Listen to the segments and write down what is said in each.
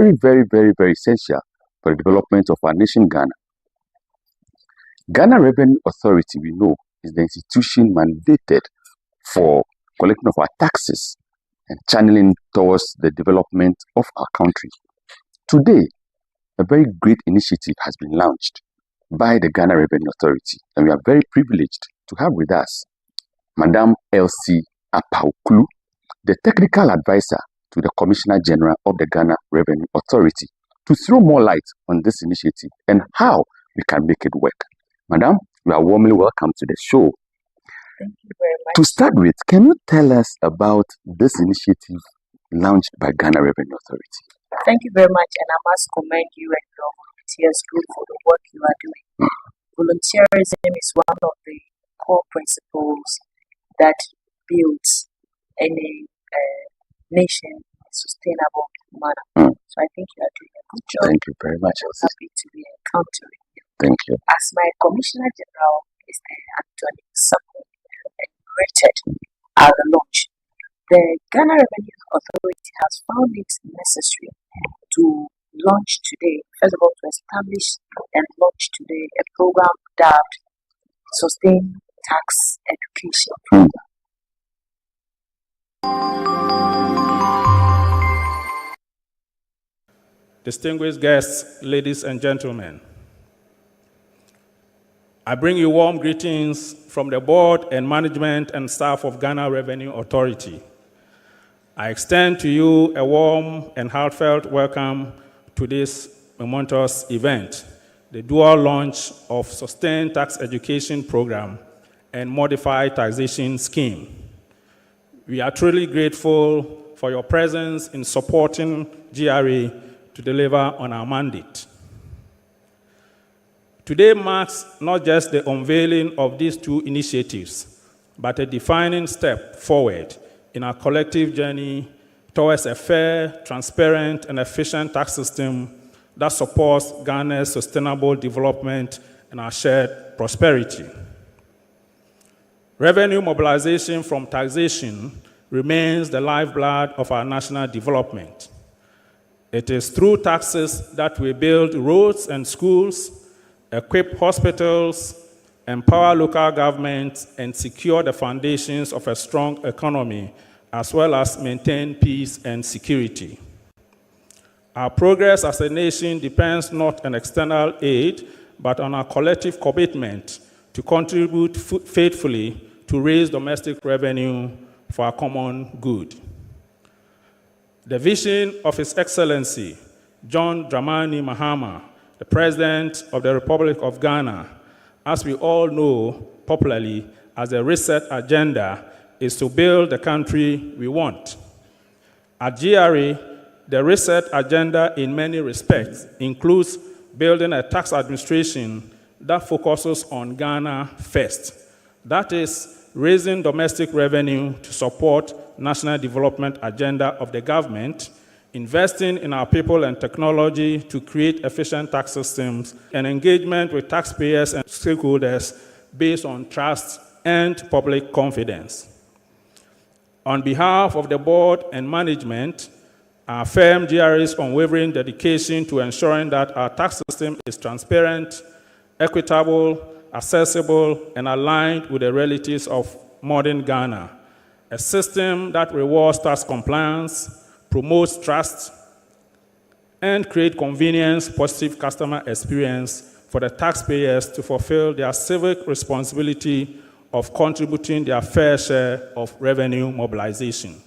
very, very, very, very essential for the development of our nation, Ghana. Ghana Revenue Authority, we know, is the institution mandated for collecting of our taxes and channeling towards the development of our country. Today, a very great initiative has been launched by the Ghana Revenue Authority, and we are very privileged to have with us Madam Elsie Apaoklu, the technical advisor to the Commissioner General of the Ghana Revenue Authority, to throw more light on this initiative and how we can make it work. Madam, you are warmly welcome to the show. Thank you very much. To start with, can you tell us about this initiative launched by Ghana Revenue Authority? Thank you very much, and I must commend you and your volunteers group for the work you are doing. Volunteerism is one of the core principles that builds any nation in a sustainable manner. So I think you are doing a good job. Thank you very much. I'm happy to be encountering you. Thank you. As my Commissioner General, Mr. Anthony Samuel, inaugurated at the launch, the Ghana Revenue Authority has found it necessary to launch today, first of all, to establish and launch today a program dubbed Sustained Tax Education Program. Distinguished guests, ladies and gentlemen, I bring you warm greetings from the board and management and staff of Ghana Revenue Authority. I extend to you a warm and heartfelt welcome to this momentous event, the dual launch of Sustained Tax Education Program and Modified Taxation Scheme. We are truly grateful for your presence in supporting GRA to deliver on our mandate. Today marks not just the unveiling of these two initiatives, but a defining step forward in our collective journey towards a fair, transparent, and efficient tax system that supports Ghana's sustainable development and our shared prosperity. Revenue mobilization from taxation remains the lifeblood of our national development. It is through taxes that we build roads and schools, equip hospitals, empower local governments, and secure the foundations of a strong economy, as well as maintain peace and security. Our progress as a nation depends not on external aid, but on our collective commitment to contribute faithfully to raise domestic revenue for our common good. The vision of His Excellency, John Dramani Mahama, the President of the Republic of Ghana, as we all know popularly as the Reset Agenda, is to build the country we want. At GRA, the Reset Agenda in many respects includes building a tax administration that focuses on Ghana first. That is, raising domestic revenue to support national development agenda of the government, investing in our people and technology to create efficient tax systems, and engagement with taxpayers and stakeholders based on trust and public confidence. On behalf of the board and management, I affirm GRA's unwavering dedication to ensuring that our tax system is transparent, equitable, accessible, and aligned with the realities of modern Ghana, a system that rewards tax compliance, promotes trust, and creates convenience, positive customer experience for the taxpayers to fulfill their civic responsibility of contributing their fair share of revenue mobilization.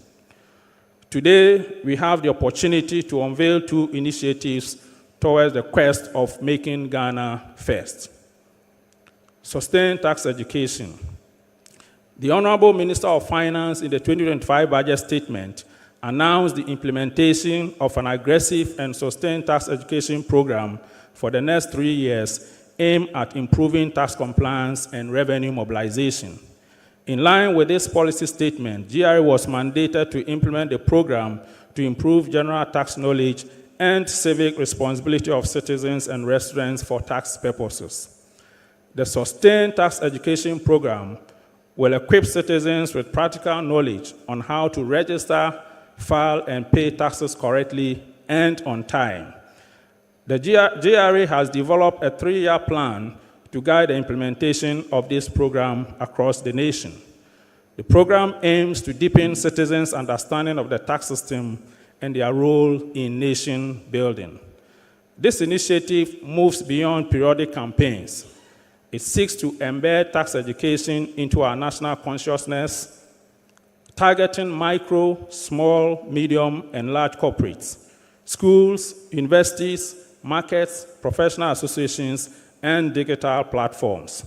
Today, we have the opportunity to unveil two initiatives towards the quest of making Ghana first. Sustained tax education. The Honorable Minister of Finance in the 2025 budget statement announced the implementation of an aggressive and sustained tax education program for the next 3 years aimed at improving tax compliance and revenue mobilization. In line with this policy statement, GRA was mandated to implement the program to improve general tax knowledge and civic responsibility of citizens and residents for tax purposes. The Sustained Tax Education Program will equip citizens with practical knowledge on how to register, file, and pay taxes correctly and on time. The GRA has developed a 3-year plan to guide the implementation of this program across the nation. The program aims to deepen citizens' understanding of the tax system and their role in nation building. This initiative moves beyond periodic campaigns. It seeks to embed tax education into our national consciousness, targeting micro, small, medium, and large corporates, schools, universities, markets, professional associations, and digital platforms.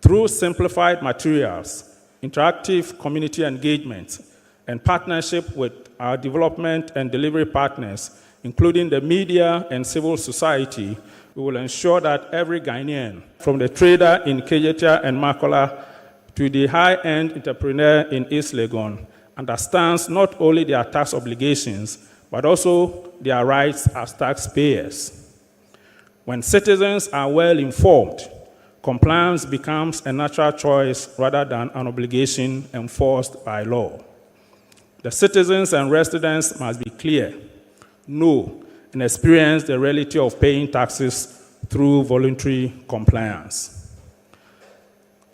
Through simplified materials, interactive community engagement, and partnership with our development and delivery partners, including the media and civil society, we will ensure that every Ghanaian, from the trader in Kejetia and Makola to the high-end entrepreneur in East Legon, understands not only their tax obligations, but also their rights as taxpayers. When citizens are well informed, compliance becomes a natural choice rather than an obligation enforced by law. The citizens and residents must be clear, know, and experience the reality of paying taxes through voluntary compliance.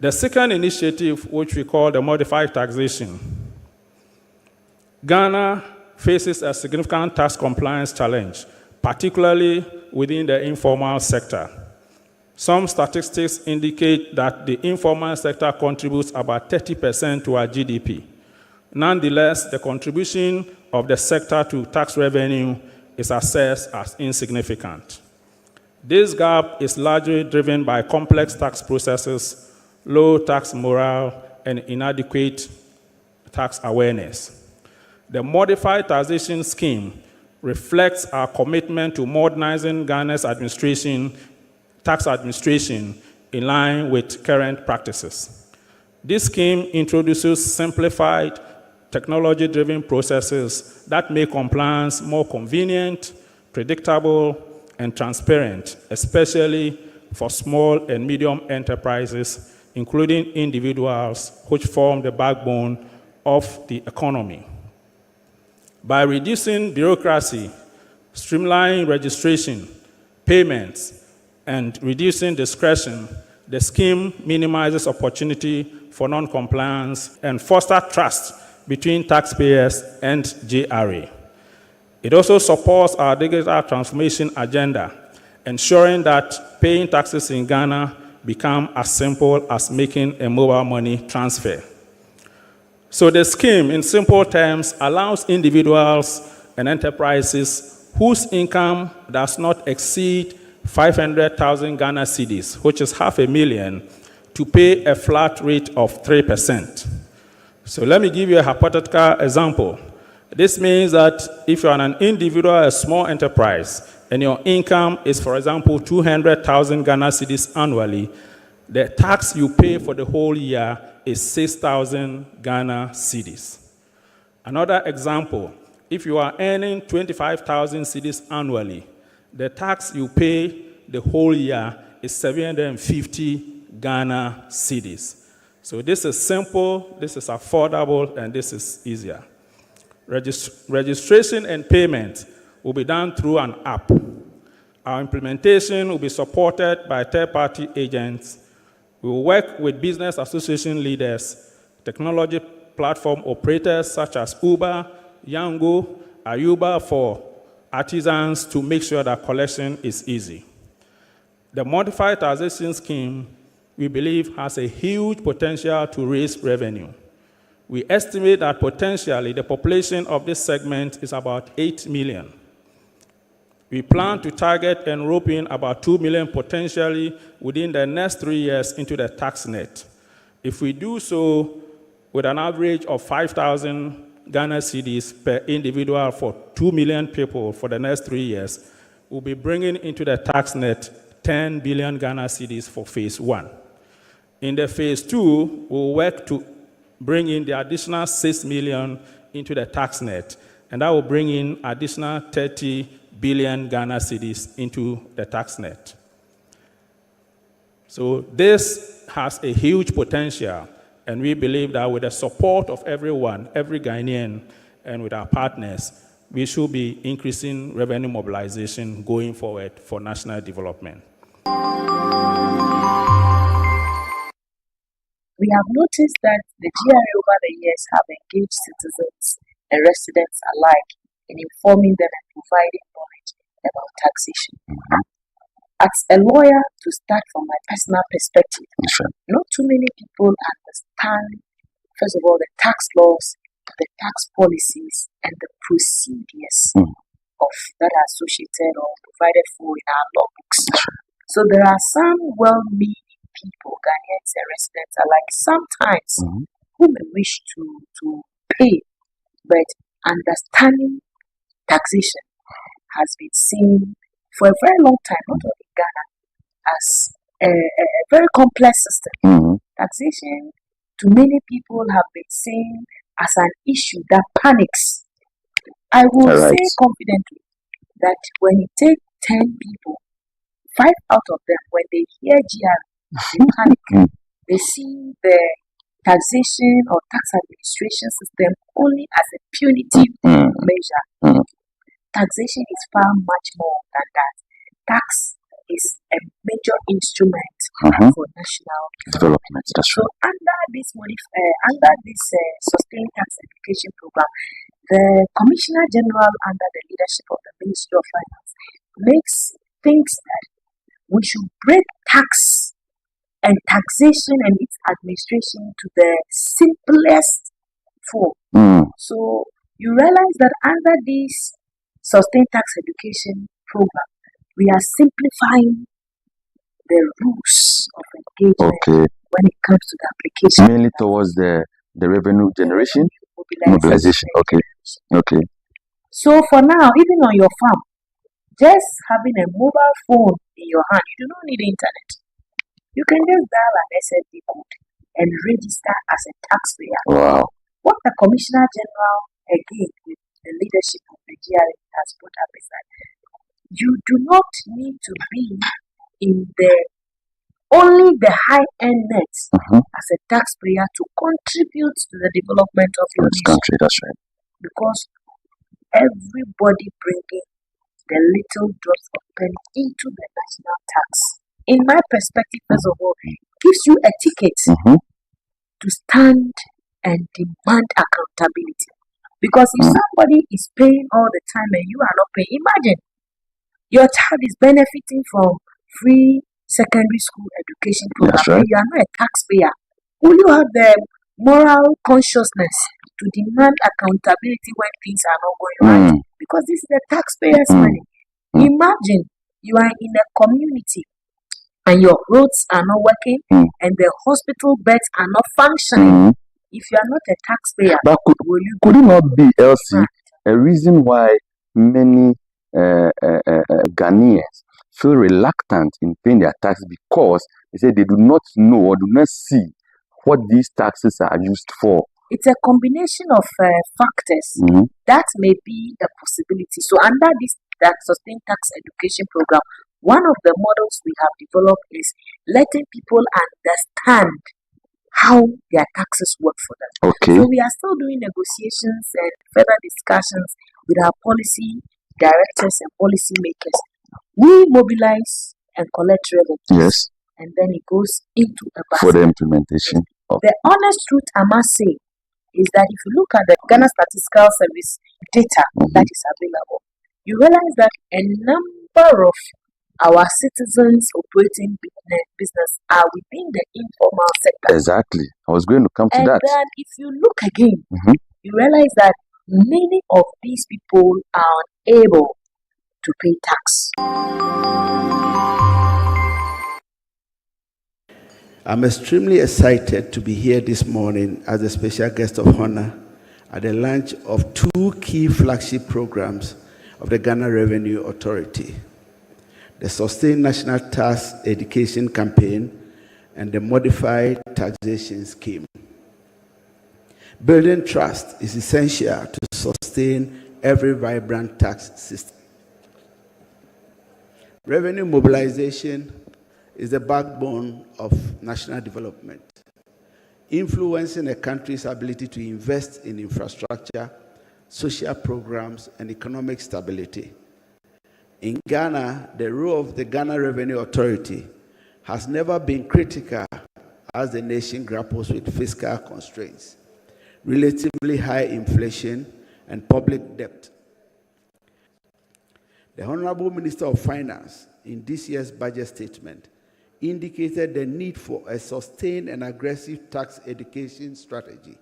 The second initiative, which we call the modified taxation, Ghana faces a significant tax compliance challenge, particularly within the informal sector. Some statistics indicate that the informal sector contributes about 30% to our GDP. Nonetheless, the contribution of the sector to tax revenue is assessed as insignificant. This gap is largely driven by complex tax processes, low tax morale, and inadequate tax awareness. The modified taxation scheme reflects our commitment to modernizing Ghana's tax administration in line with current practices. This scheme introduces simplified, technology-driven processes that make compliance more convenient, predictable, and transparent, especially for small and medium enterprises, including individuals which form the backbone of the economy. By reducing bureaucracy, streamlining registration, payments, and reducing discretion, the scheme minimizes opportunity for non-compliance and fosters trust between taxpayers and GRA. It also supports our digital transformation agenda, ensuring that paying taxes in Ghana become as simple as making a mobile money transfer. So the scheme, in simple terms, allows individuals and enterprises whose income does not exceed 500,000 Ghana cedis, which is $500,000, to pay a flat rate of 3%. So let me give you a hypothetical example. This means that if you're an individual, a small enterprise, and your income is, for example, 200,000 Ghana cedis annually, the tax you pay for the whole year is 6,000 Ghana cedis. Another example, if you are earning 25,000 cedis annually, the tax you pay the whole year is 750 Ghana cedis. So this is simple, this is affordable, and this is easier. Registration and payment will be done through an app. Our implementation will be supported by third-party agents. We will work with business association leaders, technology platform operators such as Uber, Yango, Ayuba for artisans to make sure that collection is easy. The modified taxation scheme, we believe, has a huge potential to raise revenue. We estimate that potentially the population of this segment is about 8 million. We plan to target enrolling about 2 million potentially within the next 3 years into the tax net. If we do so with an average of 5,000 Ghana cedis per individual for 2 million people for the next 3 years, we'll be bringing into the tax net 10 billion Ghana cedis for phase 1. In the phase 2, we'll work to bring in the additional 6 million into the tax net, and that will bring in additional 30 billion Ghana cedis into the tax net. So this has a huge potential, and we believe that with the support of everyone, every Ghanaian, and with our partners, we should be increasing revenue mobilization going forward for national development. We have noticed that the GRA over the years have engaged citizens and residents alike in informing them and providing knowledge about taxation. As a lawyer, to start from my personal perspective, not too many people understand, first of all, the tax laws, the tax policies, and the procedures of that are associated or provided for in our law books. So there are some well-meaning people, Ghanaians and residents alike, sometimes who may wish to pay, but understanding taxation has been seen for a very long time, not only in Ghana, as a very complex system. Taxation, to many people, have been seen as an issue that panics. I will say confidently that when you take 10 people, 5 out of them, when they hear GRA, they panic. They see the taxation or tax administration system only as a punitive measure. Taxation is far much more than that. Tax is a major instrument for national development. So under this sustained tax education program, the Commissioner General under the leadership of the Ministry of Finance thinks that we should break tax and taxation and its administration to the simplest form. So you realize that under this sustained tax education program, we are simplifying the rules of engagement when it comes to the application. Mainly towards the revenue generation, mobilization. Okay. So for now, even on your farm, just having a mobile phone in your hand, you do not need internet. You can just dial an SFD code and register as a taxpayer. Wow. What the Commissioner General, again, with the leadership of the GRA has put up is that you do not need to be in only the high-end net as a taxpayer to contribute to the development of your country. That's right. Because everybody bringing the little drops of penny into the national tax, in my perspective, first of all, gives you a ticket to stand and demand accountability. Because if somebody is paying all the time and you are not paying, imagine your child is benefiting from free secondary school education program and you are not a taxpayer. Will you have the moral consciousness to demand accountability when things are not going right? Because this is the taxpayers' money. Imagine you are in a community and your roads are not working and the hospital beds are not functioning. If you are not a taxpayer, but could it not be, Elsie, a reason why many Ghanaians feel reluctant in paying their tax because they say they do not know or do not see what these taxes are used for? It's a combination of factors that may be a possibility. So under this sustained tax education program, one of the models we have developed is letting people understand how their taxes work for them. So we are still doing negotiations and further discussions with our policy directors and policy makers. We mobilize and collect revenues, and then it goes into a basket for the implementation. The honest truth, I must say, is that if you look at the Ghana Statistical Service data that is available, you realize that a number of our citizens operating business are within the informal sector. Exactly. I was going to come to that. And then if you look again, you realize that many of these people are unable to pay tax. I'm extremely excited to be here this morning as a special guest of honor at the launch of 2 key flagship programs of the Ghana Revenue Authority: the Sustained National Tax Education Campaign and the Modified Taxation Scheme. Building trust is essential to sustain every vibrant tax system. Revenue mobilization is the backbone of national development, influencing a country's ability to invest in infrastructure, social programs, and economic stability. In Ghana, the role of the Ghana Revenue Authority has never been critical as the nation grapples with fiscal constraints, relatively high inflation, and public debt. The Honorable Minister of Finance, in this year's budget statement, indicated the need for a sustained and aggressive tax education strategy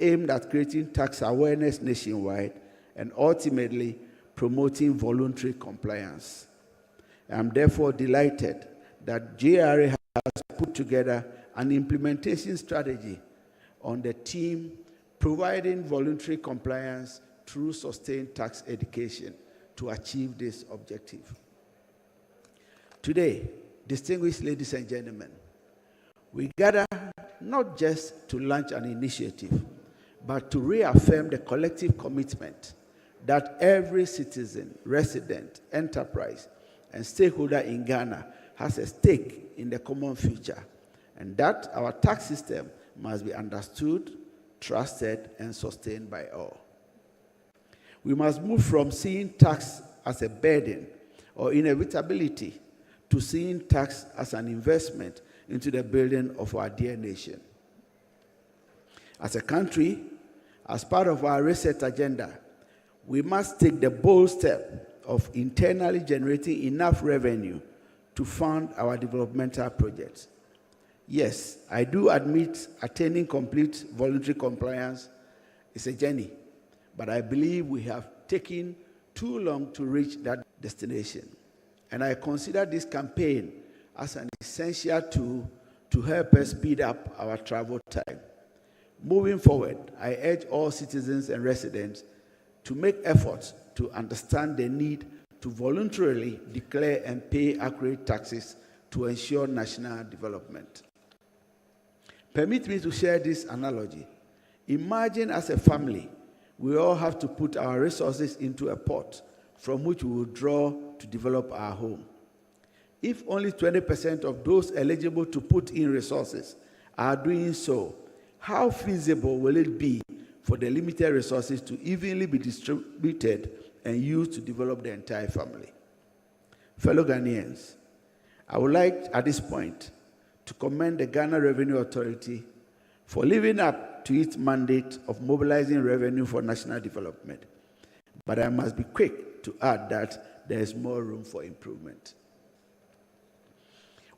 aimed at creating tax awareness nationwide and ultimately promoting voluntary compliance. I am therefore delighted that JRA has put together an implementation strategy on the theme providing voluntary compliance through sustained tax education to achieve this objective. Today, distinguished ladies and gentlemen, we gather not just to launch an initiative, but to reaffirm the collective commitment that every citizen, resident, enterprise, and stakeholder in Ghana has a stake in the common future, and that our tax system must be understood, trusted, and sustained by all. We must move from seeing tax as a burden or inevitability to seeing tax as an investment into the building of our dear nation. As a country, as part of our reset agenda, we must take the bold step of internally generating enough revenue to fund our developmental projects. Yes, I do admit attaining complete voluntary compliance is a journey, but I believe we have taken too long to reach that destination. And I consider this campaign as an essential tool to help us speed up our travel time. Moving forward, I urge all citizens and residents to make efforts to understand the need to voluntarily declare and pay accurate taxes to ensure national development. Permit me to share this analogy. Imagine as a family, we all have to put our resources into a pot from which we will draw to develop our home. If only 20% of those eligible to put in resources are doing so, how feasible will it be for the limited resources to evenly be distributed and used to develop the entire family? Fellow Ghanaians, I would like at this point to commend the Ghana Revenue Authority for living up to its mandate of mobilizing revenue for national development. But I must be quick to add that there is more room for improvement.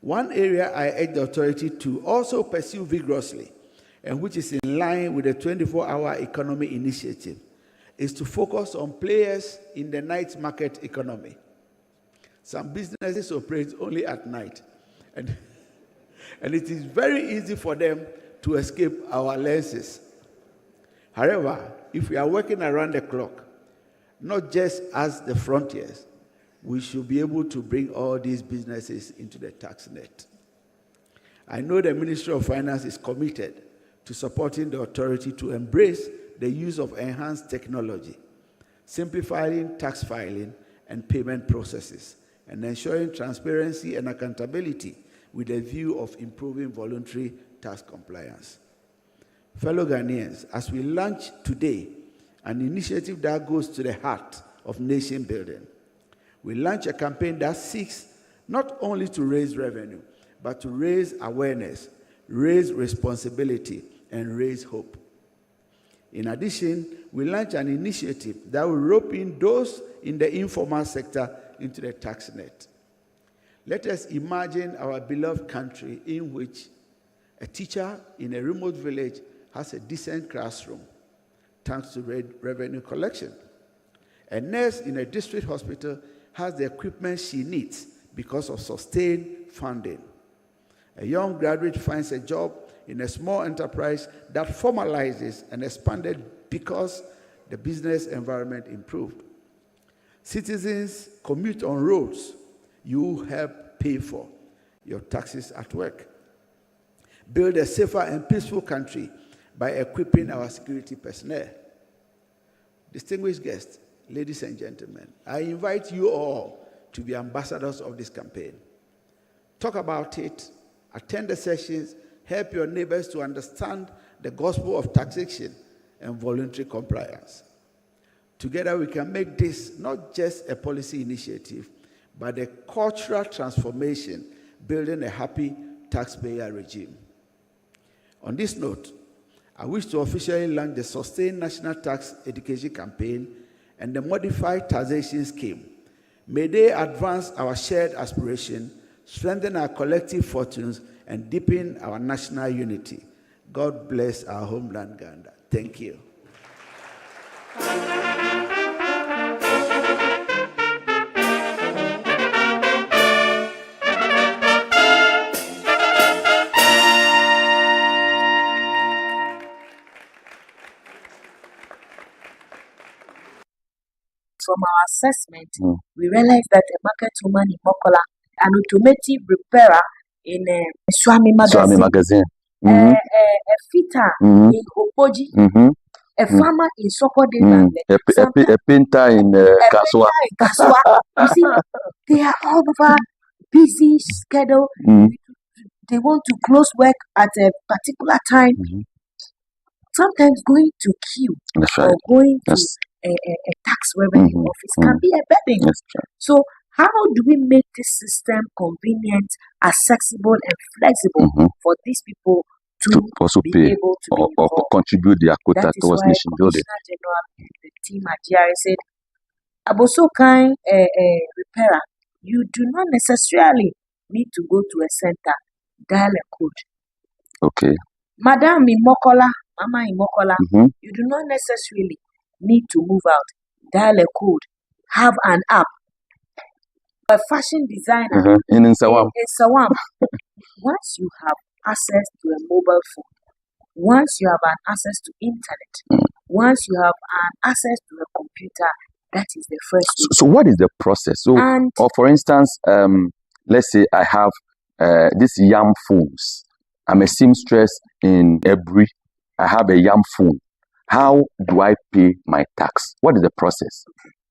One area I urge the authority to also pursue vigorously, and which is in line with the 24-hour economy initiative, is to focus on players in the night market economy. Some businesses operate only at night, and it is very easy for them to escape our lenses. However, if we are working around the clock, not just as the frontiers, we should be able to bring all these businesses into the tax net. I know the Ministry of Finance is committed to supporting the authority to embrace the use of enhanced technology, simplifying tax filing and payment processes, and ensuring transparency and accountability with a view of improving voluntary tax compliance. Fellow Ghanaians, as we launch today an initiative that goes to the heart of nation building, we launch a campaign that seeks not only to raise revenue, but to raise awareness, raise responsibility, and raise hope. In addition, we launch an initiative that will rope in those in the informal sector into the tax net. Let us imagine our beloved country in which a teacher in a remote village has a decent classroom thanks to revenue collection. A nurse in a district hospital has the equipment she needs because of sustained funding. A young graduate finds a job in a small enterprise that formalizes and expanded because the business environment improved. Citizens commute on roads you help pay for your taxes at work. Build a safer and peaceful country by equipping our security personnel. Distinguished guests, ladies and gentlemen, I invite you all to be ambassadors of this campaign. Talk about it, attend the sessions, help your neighbors to understand the gospel of taxation and voluntary compliance. Together we can make this not just a policy initiative, but a cultural transformation, building a happy taxpayer regime. On this note, I wish to officially launch the Sustained National Tax Education Campaign and the Modified Taxation Scheme. May they advance our shared aspiration, strengthen our collective fortunes, and deepen our national unity. God bless our homeland, Ghana. Thank you. From our assessment, we realized that a market woman in Mokola, an automotive repairer in Swami Magazine, a fitter in Opoji, a farmer in Sokode, a painter in Kaswa. You see, they are all over busy schedule. They want to close work at a particular time. Sometimes going to queue or going to a tax revenue office can be a burden. So how do we make this system convenient, accessible, and flexible for these people to also be able to or contribute their quota towards nation building? General and the team at GRA said, Abosokan repairer, you do not necessarily need to go to a center, dial a code. Okay. Madam in Mokola, Mama in Mokola, you do not necessarily need to move out, dial a code, have an app. A fashion designer in Sawam. Once you have access to a mobile phone, once you have an access to internet, once you have an access to a computer, that is the first thing. So what is the process? So, or for instance, let's say I have these YAM phones. I'm a seamstress in Ebri. I have a YAM phone. How do I pay my tax? What is the process?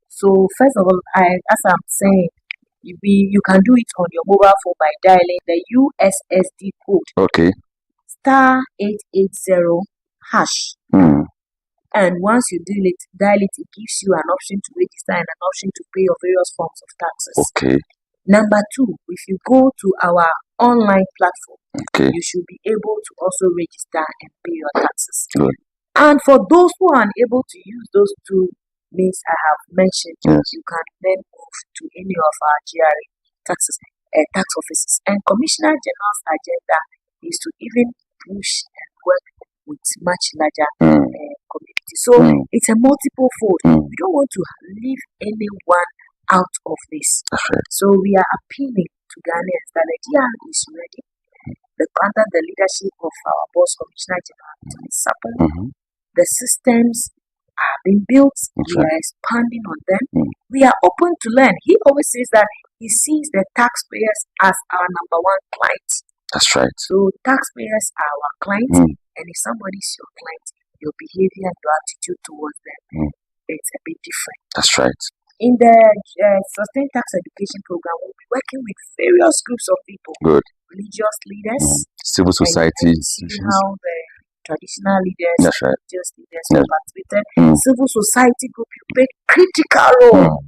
So first of all, as I'm saying, you can do it on your mobile phone by dialing the USSD code. Okay. *880#. And once you dial it, it gives you an option to register and an option to pay your various forms of taxes. Okay. Number two, if you go to our online platform, you should be able to also register and pay your taxes. Good. And for those who are unable to use those two means I have mentioned, you can then move to any of our GRA tax offices. And Commissioner General's agenda is to even push and work with much larger community. So it's a multiple fold. We don't want to leave anyone out of this. So we are appealing to Ghanaians that the GRA is ready. Under the leadership of our boss, Commissioner General Anthony Sapon, the systems are being built. We are expanding on them. We are open to learn. He always says that he sees the taxpayers as our number one client. That's right. So taxpayers are our clients, and if somebody is your client, your behavior and your attitude towards them, it's a bit different. That's right. In the Sustained Tax Education Program, we'll be working with various groups of people. Good. Religious leaders, civil society, how the traditional leaders, religious leaders participated. Civil society group, you play critical role.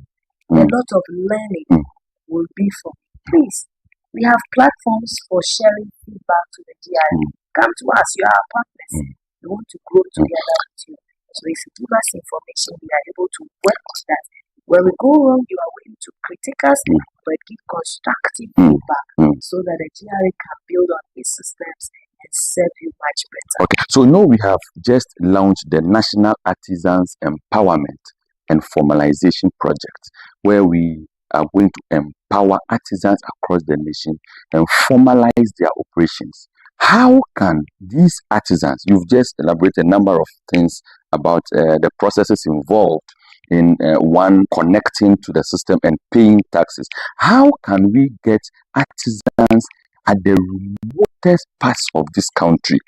A lot of learning will be for you. Please, we have platforms for sharing feedback to the GRA. Come to us, you are our partners. We want to grow together with you. So if you give us information, we are able to work on that. When we go wrong, you are willing to critique us, but give constructive feedback so that the GRA can build on these systems and serve you much better. Okay, so now we have just launched the National Artisans Empowerment and Formalization Project, where we are going to empower artisans across the nation and formalize their operations. How can these artisans, you've just elaborated a number of things about the processes involved in one connecting to the system and paying taxes. How can we get artisans at the remotest parts of this country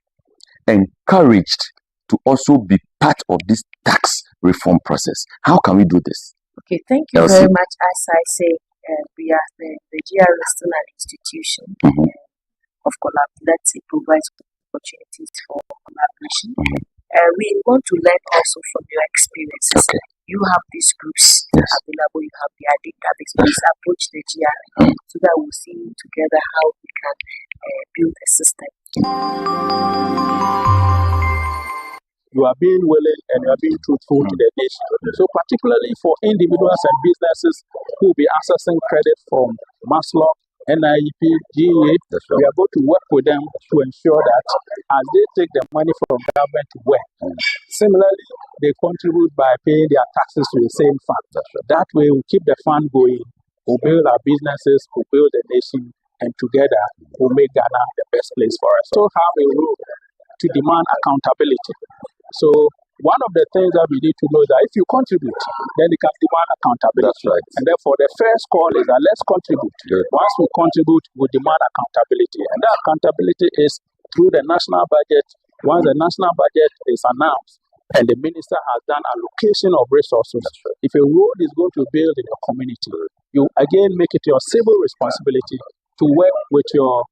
encouraged to also be part of this tax reform process? How can we do this? Okay, thank you very much. As I say, we are the GRA is still an institution of collaboration. It provides opportunities for collaboration. We want to learn also from your experiences. you have these groups Yes. available, you have their database. Please approach the GRA so that we'll see together how we can build a system. You are being willing and you are being truthful to the nation. So particularly for individuals and businesses who will be accessing credit from Maslow, NIEP, GEA, we are going to work with them to ensure that as they take the money from government to work, similarly, they contribute by paying their taxes to the same fund. That way, we keep the fund going, we'll build our businesses, we'll build the nation, and together we'll make Ghana the best place for us. So have a role to demand accountability. So one of the things that we need to know is that if you contribute, then you can demand accountability. That's right. And therefore, the first call is that let's contribute. Good. Once we contribute, we demand accountability. And that accountability is through the national budget. Once the national budget is announced and the minister has done allocation of resources, if a road is going to build in your community, you again make it your civil responsibility to work with your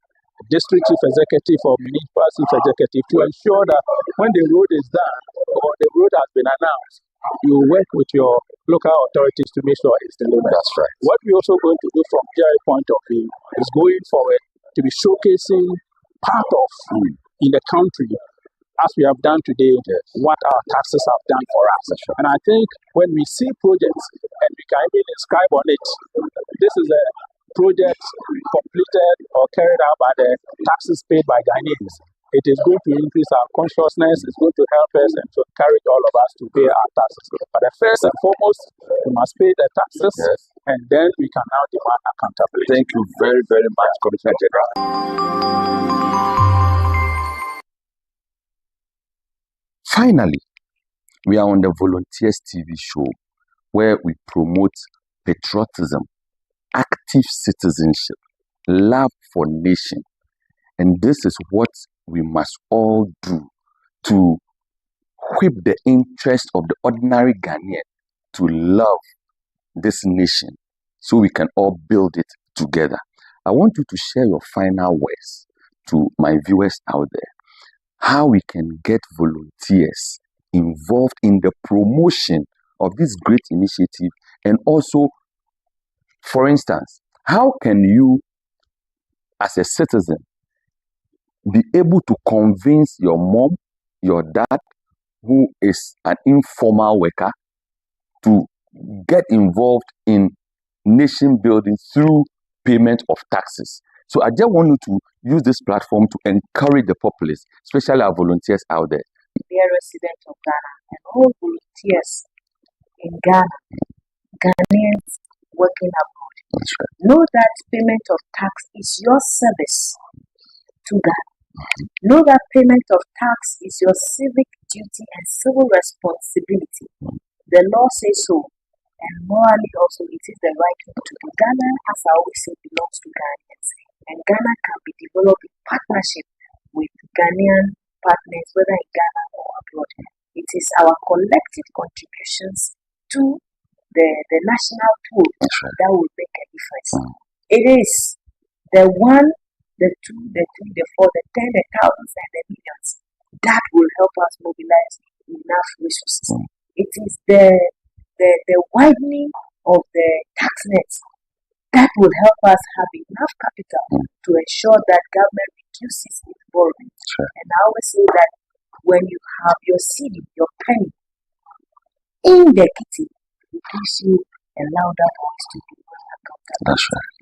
district chief executive or municipal chief executive to ensure that when the road is done or the road has been announced, you work with your local authorities to make sure it's delivered. That's right. What we're also going to do from GRA point of view is going forward to be showcasing part of in the country, as we have done today, what our taxes have done for us. And I think when we see projects and we can even inscribe on it, this is a project completed or carried out by the taxes paid by Ghanaians. It is going to increase our consciousness, it's going to help us and to encourage all of us to pay our taxes. But the first and foremost, we must pay the taxes, and then we can now demand accountability. Thank you very, very much, Commissioner General. Finally, we are on the Volunteers TV show where we promote patriotism, active citizenship, love for nation. And this is what we must all do to whip the interest of the ordinary Ghanaian to love this nation so we can all build it together. I want you to share your final words to my viewers out there, how we can get volunteers involved in the promotion of this great initiative, and also, for instance, how can you as a citizen be able to convince your mom, your dad, who is an informal worker, to get involved in nation building through payment of taxes? So I just want you to use this platform to encourage the populace, especially our volunteers out there. Dear residents of Ghana and all volunteers in Ghana, Ghanaians working abroad, That's right. know that payment of tax is your service to Ghana. Know that payment of tax is your civic duty and civil responsibility. The law says so, and morally also it is the right thing to do. Ghana, as I always say, belongs to Ghanaians, and Ghana can be developed in partnership with Ghanaian partners, whether in Ghana or abroad. It is our collective contributions to the national pool that will make a difference. It is the one, the two, the three, the four, the 10, the thousands, and the millions that will help us mobilize enough resources. It is the widening of the tax nets that will help us have enough capital to ensure that government reduces its borrowing. And I always say that when you have your CD, your penny in the kitty, it gives you a louder voice to be accountable. That's right.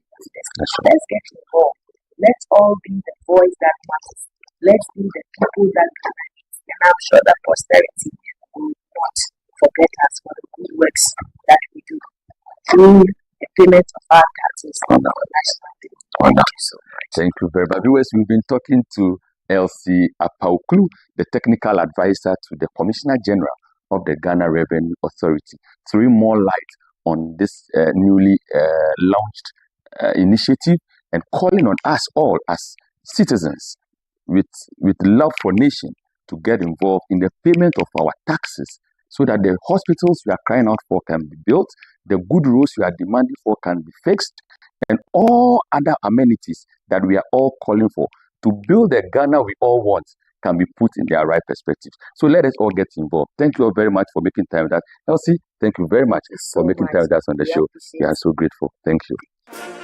Let's get involved. Let's all be the voice that matters. Let's be the people that Ghana needs. And I'm sure that posterity will not forget us for the good works that we do through the payment of our taxes on our national day. Thank you so much. Thank you very much. Viewers, we've been talking to Elsie Apaoklu, the technical advisor to the Commissioner General of the Ghana Revenue Authority, throwing more light on this newly launched initiative and calling on us all as citizens with love for nation to get involved in the payment of our taxes so that the hospitals we are crying out for can be built, the good roads we are demanding for can be fixed, and all other amenities that we are all calling for to build the Ghana we all want can be put in their right perspectives. So let us all get involved. Thank you all very much for making time with us. Elsie, thank you very much for making time with us on the show. We are so grateful. Thank you.